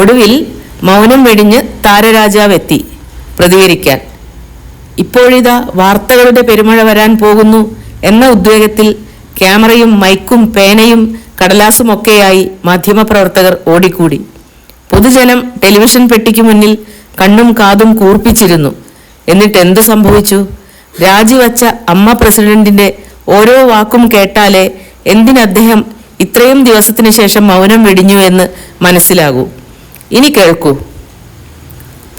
ഒടുവിൽ മൗനം വെടിഞ്ഞ് താരരാജാവെത്തി പ്രതികരിക്കാൻ. ഇപ്പോഴിതാ വാർത്തകളുടെ പെരുമഴ വരാൻ പോകുന്നു എന്ന ഉദ്വേഗത്തിൽ ക്യാമറയും മൈക്കും പേനയും കടലാസുമൊക്കെയായി മാധ്യമപ്രവർത്തകർ ഓടിക്കൂടി. പൊതുജനം ടെലിവിഷൻ പെട്ടിക്ക് മുന്നിൽ കണ്ണും കാതും കൂർപ്പിച്ചിരുന്നു. എന്നിട്ട് എന്തു സംഭവിച്ചു? രാജിവച്ച അമ്മ പ്രസിഡന്റിന്റെ ഓരോ വാക്കും കേട്ടാലേ എന്തിനദ്ദേഹം ഇത്രയും ദിവസത്തിന് ശേഷം മൗനം വെടിഞ്ഞു എന്ന് മനസ്സിലാകൂ. ഇനി കേൾക്കൂ.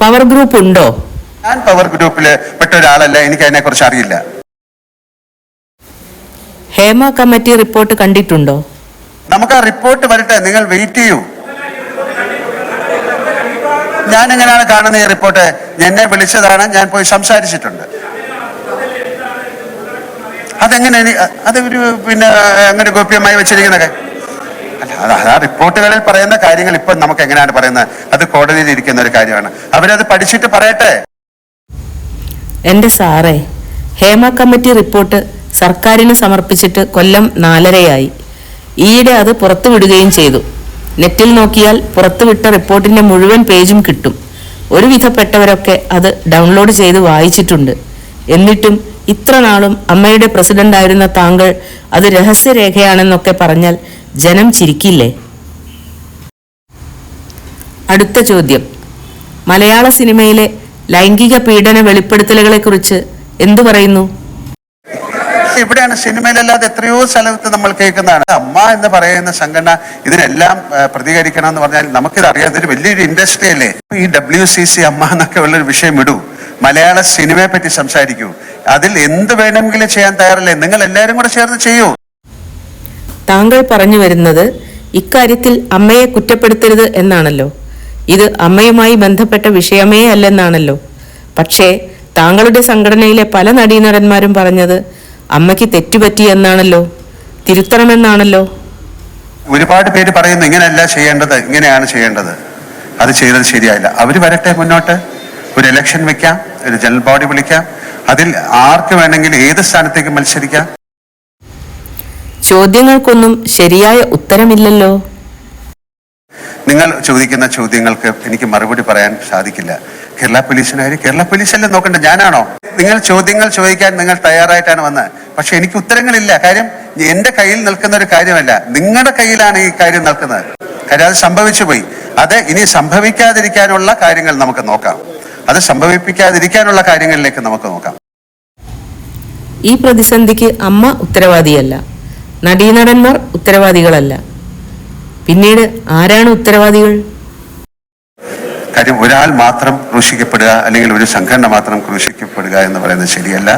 പവർ ഗ്രൂപ്പ് ഉണ്ടോ? ഞാൻ പവർ ഗ്രൂപ്പില് പെട്ട ഒരാളല്ല, എനിക്ക് അതിനെ കുറിച്ച് അറിയില്ല. ഹേമ കമ്മിറ്റി റിപ്പോർട്ട് കണ്ടിട്ടുണ്ടോ? നമുക്ക് ആ റിപ്പോർട്ട് വരട്ടെ, നിങ്ങൾ വെയിറ്റ് ചെയ്യൂ. ഞാൻ എങ്ങനെയാണ് കാണുന്നത് ഈ റിപ്പോർട്ട്? എന്നെ വിളിച്ചതാണ്, ഞാൻ പോയി സംസാരിച്ചിട്ടുണ്ട്. അതെങ്ങനെ അത് ഒരു പിന്നെ അങ്ങനെ ഗോപ്യമായി വെച്ചിരിക്കുന്നത്? അല്ല, ആ റിപ്പോർട്ടുകളിൽ പറയുന്ന കാര്യങ്ങൾ ഇപ്പൊ നമുക്ക് എങ്ങനെയാണ് പറയുന്നത്? അത് കോടതിയിൽ ഇരിക്കുന്ന ഒരു കാര്യമാണ്. അവരത് പഠിച്ചിട്ട് പറയട്ടെ. എന്റെ സാറേ, ഹേമ കമ്മിറ്റി റിപ്പോർട്ട് സർക്കാരിന് സമർപ്പിച്ചിട്ട് കൊല്ലം 4.5 ഈയിടെ അത് പുറത്തുവിടുകയും ചെയ്തു. നെറ്റിൽ നോക്കിയാൽ പുറത്തുവിട്ട റിപ്പോർട്ടിന്റെ മുഴുവൻ പേജും കിട്ടും. ഒരുവിധപ്പെട്ടവരൊക്കെ അത് ഡൗൺലോഡ് ചെയ്ത് വായിച്ചിട്ടുണ്ട്. എന്നിട്ടും ഇത്ര നാളും അമ്മയുടെ പ്രസിഡന്റായിരുന്ന താങ്കൾ അത് രഹസ്യരേഖയാണെന്നൊക്കെ പറഞ്ഞാൽ ജനം ചിരിക്കില്ലേ? അടുത്ത ചോദ്യം. മലയാള സിനിമയിലെ ലൈംഗിക പീഡന വെളിപ്പെടുത്തലുകളെ കുറിച്ച് എന്തു പറയുന്നു? ഇവിടെയാണ്, സിനിമയിലല്ലാതെ എത്രയോ സ്ഥലത്ത് നമ്മൾ കേൾക്കുന്നതാണ്. അമ്മ എന്ന് പറയുന്ന സംഘടന ഇതിനെല്ലാം പ്രതികരിക്കണം എന്ന് പറഞ്ഞാൽ നമുക്കിത് അറിയാം. ഇതൊരു വലിയൊരു ഇൻഡസ്ട്രി അല്ലേ. ഈ WCC അമ്മ എന്നൊക്കെ ഉള്ളൊരു വിഷയം ഇടൂ, മലയാള സിനിമയെ പറ്റി സംസാരിക്കൂ. അതിൽ എന്ത് വേണമെങ്കിലും ചെയ്യാൻ തയ്യാറല്ലേ? നിങ്ങൾ എല്ലാവരും കൂടെ ചേർന്ന് ചെയ്യൂ. താങ്കൾ പറഞ്ഞു വരുന്നത് ഇക്കാര്യത്തിൽ അമ്മയെ കുറ്റപ്പെടുത്തരുത് എന്നാണല്ലോ. ഇത് അമ്മയുമായി ബന്ധപ്പെട്ട വിഷയമേ അല്ലെന്നാണല്ലോ. പക്ഷേ താങ്കളുടെ സംഘടനയിലെ പല നടീനടന്മാരും പറഞ്ഞത് അമ്മയ്ക്ക് തെറ്റുപറ്റി എന്നാണല്ലോ, തിരുത്തണമെന്നാണല്ലോ. ഒരുപാട് പേര് പറയുന്നു ഇങ്ങനെയല്ല ചെയ്യേണ്ടത്, ഇങ്ങനെയാണ് ചെയ്യേണ്ടത്, അത് ചെയ്തത് ശരിയായില്ല. അവര് വരട്ടെ മുന്നോട്ട്. ഒരു ഇലക്ഷൻ വെക്കാം, ഒരു ജനറൽ ബോഡി വിളിക്കാം, അതിൽ ആർക്ക് വേണമെങ്കിലും ഏത് സ്ഥാനത്തേക്ക് മത്സരിക്കാം. ചോദ്യങ്ങൾക്കൊന്നും ശരിയായ ഉത്തരമില്ലല്ലോ. നിങ്ങൾ ചോദിക്കുന്ന ചോദ്യങ്ങൾക്ക് എനിക്ക് മറുപടി പറയാൻ സാധിക്കില്ല. കേരള പോലീസിനായാലും കേരള പോലീസല്ലേ നോക്കണ്ട, ഞാനാണോ? നിങ്ങൾ ചോദ്യങ്ങൾ ചോദിക്കാൻ നിങ്ങൾ തയ്യാറായിട്ടാണ് വന്നത്. പക്ഷെ എനിക്ക് ഉത്തരങ്ങളില്ല. കാര്യം എന്റെ കയ്യിൽ നിൽക്കുന്ന ഒരു കാര്യമല്ല, നിങ്ങളുടെ കയ്യിലാണ് ഈ കാര്യം നിൽക്കുന്നത്. കാര്യം അത് സംഭവിച്ചു പോയി. അത് ഇനി സംഭവിക്കാതിരിക്കാനുള്ള കാര്യങ്ങൾ നമുക്ക് നോക്കാം. അത് സംഭവിപ്പിക്കാതിരിക്കാനുള്ള കാര്യങ്ങളിലേക്ക് നമുക്ക് നോക്കാം. ഈ പ്രതിസന്ധിക്ക് അമ്മ ഉത്തരവാദിയല്ല, നടീനടന്മാർ ഉത്തരവാദികളല്ല. പിന്നീട് ആരാണ് ഉത്തരവാദികൾ? കാര്യം ഒരാൾ മാത്രം ക്രൂശിക്കപ്പെടുക അല്ലെങ്കിൽ ഒരു സംഘടന മാത്രം ക്രൂശിക്കപ്പെടുക എന്ന് പറയുന്നത് ശരിയല്ല.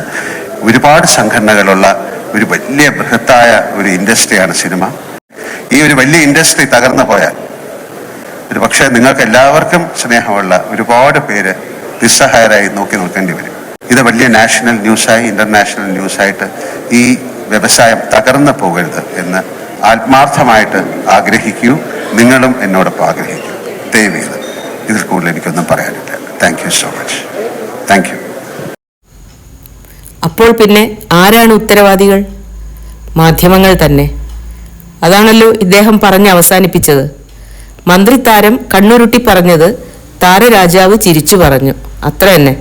ഒരുപാട് സംഘടനകളുള്ള ഒരു വലിയ ബൃഹത്തായ ഒരു ഇൻഡസ്ട്രിയാണ് സിനിമ. ഈ ഒരു വലിയ ഇൻഡസ്ട്രി തകർന്നു പോയാൽ ഒരു പക്ഷേ നിങ്ങൾക്ക് എല്ലാവർക്കും സ്നേഹമുള്ള ഒരുപാട് പേര് നിസ്സഹായരായി നോക്കി നിൽക്കേണ്ടി വരും. ഇത് വലിയ നാഷണൽ ന്യൂസായി ഇന്റർനാഷണൽ ന്യൂസായിട്ട് ഈ വ്യവസായം തകർന്നു പോകരുത് എന്ന് ആത്മാർത്ഥമായിട്ട് ആഗ്രഹിക്കൂ. നിങ്ങളും എന്നോടൊപ്പം ആഗ്രഹിക്കൂ. ദയവ് ചെയ്ത് ഇതിൽ കൂടുതൽ എനിക്കൊന്നും പറയാനില്ല. Thank you so much. Thank you. അപ്പോൾ പിന്നെ ആരാണ് ഉത്തരവാദികൾ? മാധ്യമങ്ങൾ തന്നെ. അതാണല്ലോ ഇദ്ദേഹം പറഞ്ഞ് അവസാനിപ്പിച്ചത്. മന്ത്രി താരം കണ്ണുരുട്ടി പറഞ്ഞത് താരരാജാവ് ചിരിച്ചു പറഞ്ഞു. അത്ര തന്നെ.